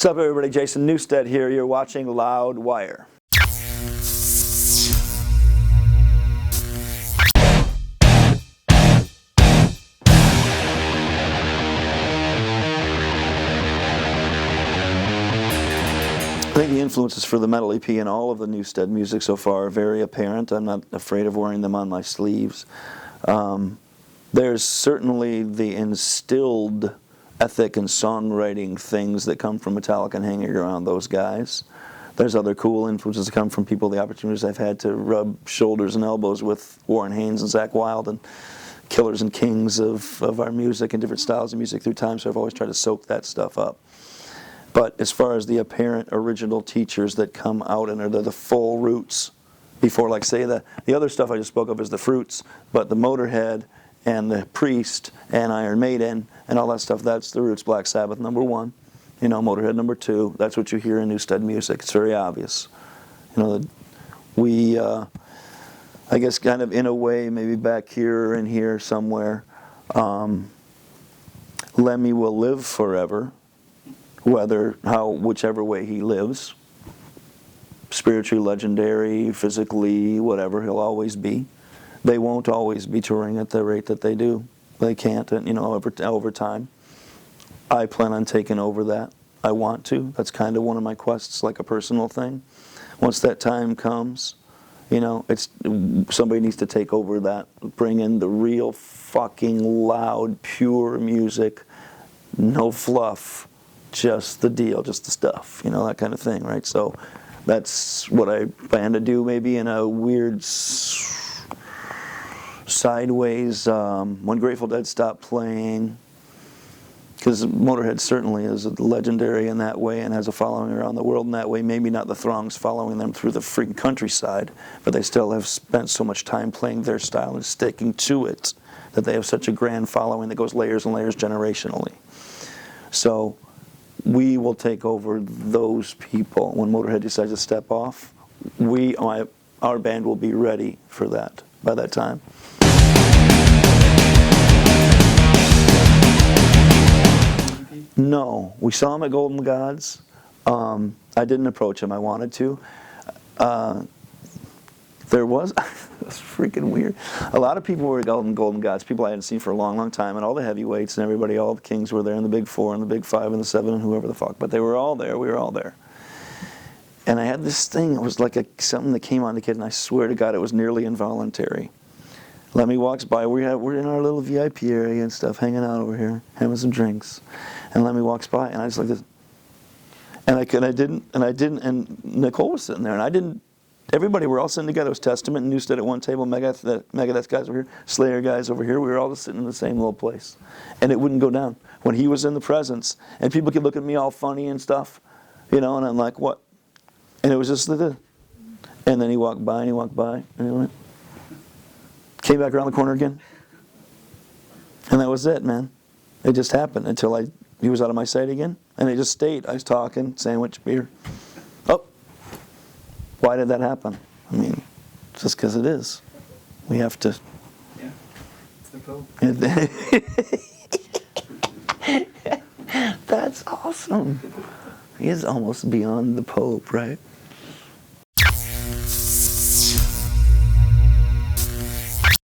What's up, everybody? Jason Newsted here. You're watching Loudwire. I think the influences for the metal EP and all of the Newsted music so far are very apparent. I'm not afraid of wearing them on my sleeves. There's certainly the instilled ethic and songwriting things that come from Metallica and hanging around those guys. There's other cool influences that come from people, the opportunities I've had to rub shoulders and elbows with Warren Haynes and Zakk Wylde and killers and kings of our music and different styles of music through time, so I've always tried to soak that stuff up. But as far as the apparent original teachers that come out and are the full roots, before, like, say, the other stuff I just spoke of is the fruits, but the Motorhead and the Priest and Iron Maiden and all that stuff, that's the roots. Black Sabbath, number one. You know, Motorhead, number two. That's what you hear in Newsted music. It's very obvious. You know, we, I guess, kind of in a way, maybe back here or in here somewhere, Lemmy will live forever, whichever way he lives. Spiritually, legendary, physically, whatever, he'll always be. They won't always be touring at the rate that they do. They can't, and over time. I plan on taking over that. I want to. That's kind of one of my quests, like a personal thing. Once that time comes, somebody needs to take over that, bring in the real fucking loud, pure music, no fluff, just the deal, just the stuff, that kind of thing, right? So that's what I plan to do, maybe in a weird sideways, when Grateful Dead stopped playing, because Motorhead certainly is legendary in that way and has a following around the world in that way. Maybe not the throngs following them through the freaking countryside, but they still have spent so much time playing their style and sticking to it that they have such a grand following that goes layers and layers generationally. So we will take over those people. When Motorhead decides to step off, our band will be ready for that by that time. No, we saw him at Golden Gods. I didn't approach him. I wanted to. There was, that's freaking weird. A lot of people were at Golden Gods, people I hadn't seen for a long, long time, and all the heavyweights and everybody, all the Kings were there, and the Big Four and the Big Five and the Seven and whoever the fuck. But they were all there. We were all there. And I had this thing. It was like something that came on the kid, and I swear to God, it was nearly involuntary. Lemmy walks by. We're in our little VIP area and stuff, hanging out over here, having some drinks. And Lemmy walks by, and I just like this. And I didn't, and Nicole was sitting there, and I didn't. Everybody, we're all sitting together. It was Testament and Newsted at one table, Megadeth guys over here, Slayer guys over here. We were all just sitting in the same little place. And it wouldn't go down. When he was in the presence, and people could look at me all funny and stuff, and I'm like, what? And it was just the. And then he walked by, and he went. Came back around the corner again. And that was it, man. It just happened until he was out of my sight again. And it just stayed. I was talking, sandwich, beer. Oh. Why did that happen? I mean, just because it is. We have to. Yeah. It's the Pope. That's awesome. He is almost beyond the Pope, right?